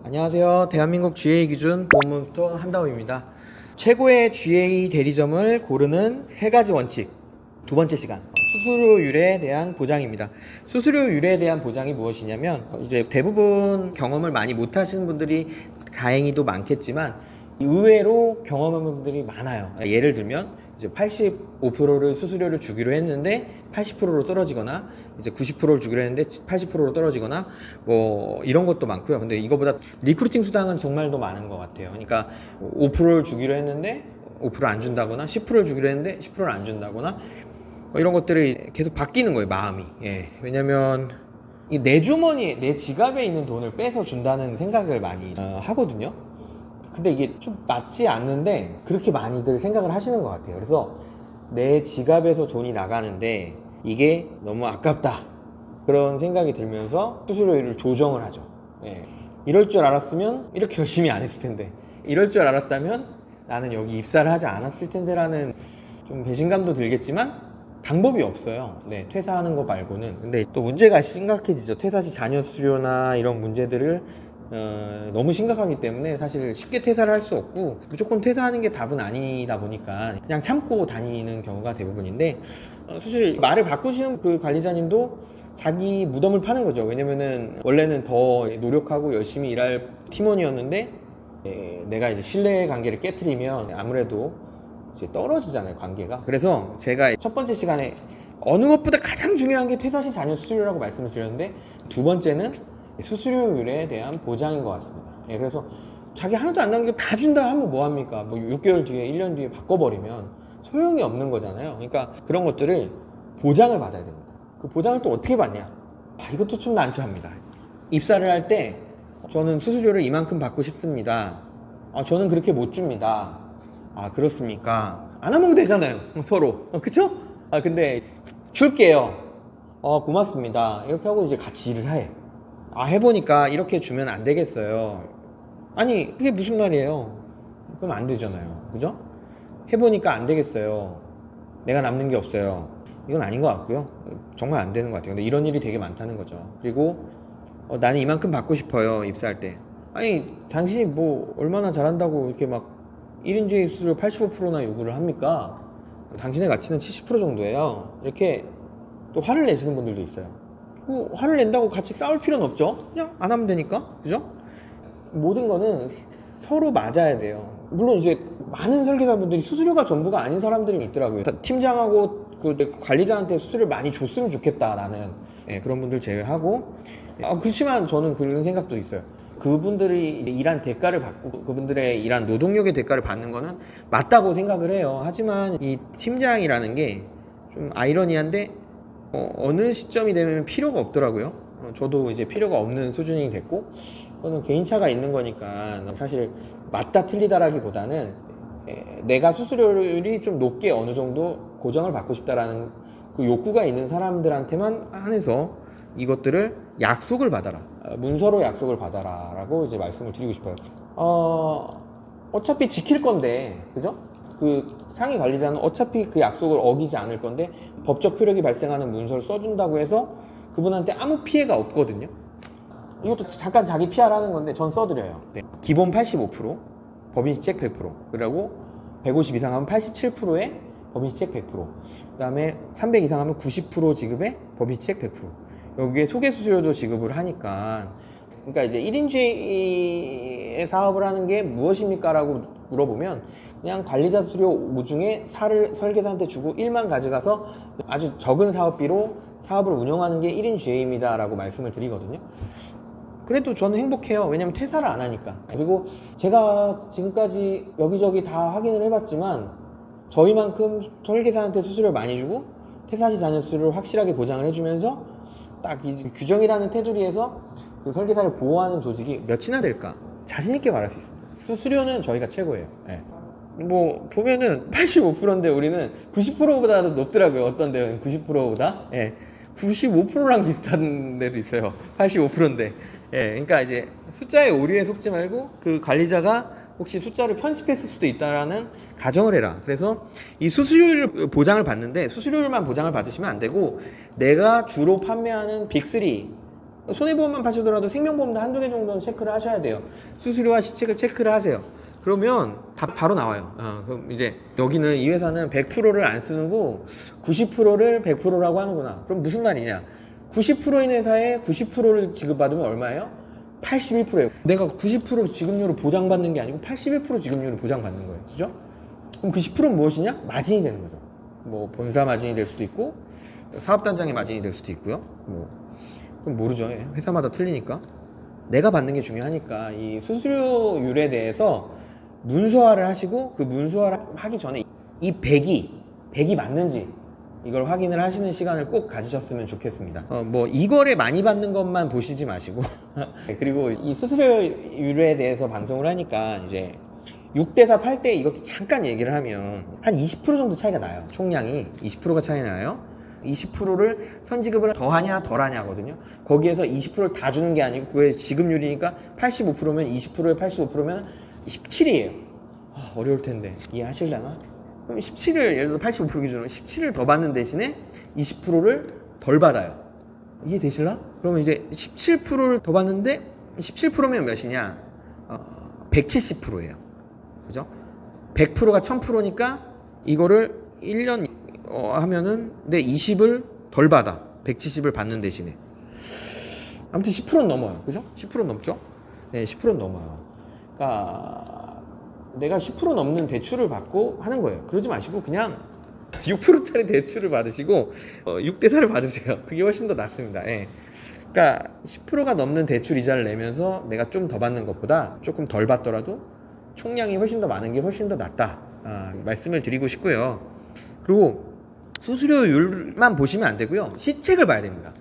안녕하세요. 대한민국 GA 기준 보험몬스터 한다움입니다. 최고의 GA 대리점을 고르는 세 가지 원칙. 두 번째 시간, 수수료율에 대한 보장입니다. 수수료율에 대한 보장이 무엇이냐면, 이제 대부분 경험을 많이 못 하시는 분들이 다행히도 많겠지만 의외로 경험한 분들이 많아요. 예를 들면 이제 85%를 수수료를 주기로 했는데 80%로 떨어지거나, 이제 90%를 주기로 했는데 80%로 떨어지거나, 뭐 이런 것도 많고요. 근데 이거보다 리크루팅 수당은 정말 더 많은 것 같아요. 그러니까 5%를 주기로 했는데 5%를 안 준다거나, 10%를 주기로 했는데 10%를 안 준다거나, 이런 것들이 계속 바뀌는 거예요, 마음이. 왜냐면 내 주머니에, 내 지갑에 있는 돈을 빼서 준다는 생각을 많이 하거든요. 근데 이게 좀 맞지 않는데 그렇게 많이들 생각을 하시는 것 같아요. 그래서 내 지갑에서 돈이 나가는데 이게 너무 아깝다, 그런 생각이 들면서 수수료를 조정을 하죠. 이럴 줄 알았으면 이렇게 열심히 안 했을 텐데, 이럴 줄 알았다면 나는 여기 입사를 하지 않았을 텐데 라는 좀 배신감도 들겠지만 방법이 없어요. 퇴사하는 거 말고는. 근데 또 문제가 심각해지죠. 퇴사 시 자녀 수료나 이런 문제들을 너무 심각하기 때문에 사실 쉽게 퇴사를 할 수 없고, 무조건 퇴사하는 게 답은 아니다 보니까 그냥 참고 다니는 경우가 대부분인데, 사실 말을 바꾸시는 그 관리자님도 자기 무덤을 파는 거죠. 왜냐면은 원래는 더 노력하고 열심히 일할 팀원이었는데 내가 이제 신뢰 관계를 깨트리면 아무래도 이제 떨어지잖아요, 관계가. 그래서 제가 첫 번째 시간에 어느 것보다 가장 중요한 게 퇴사 시 자녀 수수료라고 말씀을 드렸는데, 두 번째는 수수료율에 대한 보장인 것 같습니다. 그래서 자기 하나도 안 남기고 다 준다 하면 뭐합니까? 뭐 6개월 뒤에 1년 뒤에 바꿔버리면 소용이 없는 거잖아요. 그러니까 그런 것들을 보장을 받아야 됩니다. 그 보장을 또 어떻게 받냐? 이것도 좀 난처합니다. 입사를 할 때 저는 수수료를 이만큼 받고 싶습니다. 저는 그렇게 못 줍니다. 그렇습니까? 안 하면 되잖아요, 서로. 그쵸? 근데 줄게요. 고맙습니다. 이렇게 하고 이제 같이 일을 해. 해보니까 이렇게 주면 안 되겠어요. 아니, 그게 무슨 말이에요? 그럼 안 되잖아요. 그죠? 해보니까 안 되겠어요. 내가 남는 게 없어요. 이건 아닌 것 같고요. 정말 안 되는 것 같아요. 근데 이런 일이 되게 많다는 거죠. 그리고 나는 이만큼 받고 싶어요, 입사할 때. 아니, 당신이 뭐 얼마나 잘한다고 이렇게 막 1인주의 수수료 85%나 요구를 합니까? 당신의 가치는 70% 정도예요. 이렇게 또 화를 내시는 분들도 있어요. 화를 낸다고 같이 싸울 필요는 없죠. 그냥 안 하면 되니까. 그죠? 모든 거는 서로 맞아야 돼요. 물론 이제 많은 설계사분들이 수수료가 전부가 아닌 사람들이 있더라고요. 팀장하고 그 관리자한테 수수료를 많이 줬으면 좋겠다, 나는. 그런 분들 제외하고. 그렇지만 저는 그런 생각도 있어요. 그분들이 이제 일한 대가를 받고, 그분들의 일한 노동력의 대가를 받는 거는 맞다고 생각을 해요. 하지만 이 팀장이라는 게 좀 아이러니한데 어느 시점이 되면 필요가 없더라고요. 저도 이제 필요가 없는 수준이 됐고, 그거는 개인차가 있는 거니까 사실 맞다 틀리다라기보다는 내가 수수료율이 좀 높게 어느 정도 고정을 받고 싶다라는 그 욕구가 있는 사람들한테만 한해서 이것들을 약속을 받아라, 문서로 약속을 받아라 라고 이제 말씀을 드리고 싶어요. 어차피 지킬 건데, 그죠? 그 상위 관리자는 어차피 그 약속을 어기지 않을 건데 법적 효력이 발생하는 문서를 써준다고 해서 그분한테 아무 피해가 없거든요. 이것도 잠깐 자기 PR 하는 건데 전 써드려요. 기본 85%, 법인시책 100%, 그리고 150 이상 하면 87%에 법인시책 100%, 그 다음에 300 이상 하면 90% 지급에 법인시책 100%. 여기에 소개수수료도 지급을 하니까, 그러니까 이제 1인주의 사업을 하는 게 무엇입니까? 라고 물어보면 그냥 관리자 수료 5중에 4를 설계사한테 주고 1만 가져가서 아주 적은 사업비로 사업을 운영하는 게 1인주의입니다 라고 말씀을 드리거든요. 그래도 저는 행복해요. 왜냐면 퇴사를 안 하니까. 그리고 제가 지금까지 여기저기 다 확인을 해봤지만 저희만큼 설계사한테 수수료를 많이 주고 퇴사 시 자녀 수수료를 확실하게 보장을 해주면서 딱 이 규정이라는 테두리에서 그 설계사를 보호하는 조직이 몇이나 될까? 자신있게 말할 수 있습니다. 수수료는 저희가 최고예요. 뭐 보면은 85%인데 우리는 90%보다도 높더라고요. 어떤 데는 90%보다 95%랑 비슷한 데도 있어요. 85%인데. 그러니까 이제 숫자의 오류에 속지 말고 그 관리자가 혹시 숫자를 편집했을 수도 있다라는 가정을 해라. 그래서 이 수수료율 보장을 받는데 수수료율만 보장을 받으시면 안 되고, 내가 주로 판매하는 빅3 손해보험만 파시더라도 생명보험도 한두 개 정도는 체크를 하셔야 돼요. 수수료와 시책을 체크를 하세요. 그러면 답 바로 나와요. 그럼 이제 여기는 이 회사는 100%를 안 쓰고 90%를 100%라고 하는구나. 그럼 무슨 말이냐? 90%인 회사에 90%를 지급받으면 얼마예요? 81%예요. 내가 90% 지급료를 보장받는 게 아니고 81% 지급료를 보장받는 거예요. 그죠? 그럼 그 10%는 무엇이냐? 마진이 되는 거죠. 뭐 본사 마진이 될 수도 있고 사업단장의 마진이 될 수도 있고요. 뭐 그럼 모르죠. 회사마다 틀리니까. 내가 받는 게 중요하니까 이 수수료율에 대해서 문서화를 하시고 그 문서화를 하기 전에 이 100이 맞는지 이걸 확인을 하시는 시간을 꼭 가지셨으면 좋겠습니다. 뭐 이거를 많이 받는 것만 보시지 마시고 그리고 이 수수료율에 대해서 방송을 하니까 이제 6대4, 8대 이것도 잠깐 얘기를 하면 한 20% 정도 차이가 나요. 총량이 20%가 차이 나요. 20%를 선지급을 더하냐 덜하냐거든요. 거기에서 20%를 다 주는 게 아니고 그게 지급률이니까 85%면 20%에 85%면 17이에요. 어려울 텐데 이해하실려나? 그럼 17을 예를 들어서 85% 기준으로 17을 더 받는 대신에 20%를 덜 받아요. 이해되실라? 그러면 이제 17%를 더 받는데 17%면 몇이냐? 170%예요. 그죠? 100%가 1000%니까 이거를 1년 하면은 내 20을 덜 받아. 170을 받는 대신에. 아무튼 10%는 넘어요. 그죠? 10% 넘죠? 네, 10%는 넘어요. 그러니까 내가 10% 넘는 대출을 받고 하는 거예요. 그러지 마시고 그냥 6%짜리 대출을 받으시고 6대4를 받으세요. 그게 훨씬 더 낫습니다. 예. 그러니까 10%가 넘는 대출 이자를 내면서 내가 좀 더 받는 것보다 조금 덜 받더라도 총량이 훨씬 더 많은 게 훨씬 더 낫다. 말씀을 드리고 싶고요. 그리고 수수료율만 보시면 안 되고요. 시책을 봐야 됩니다.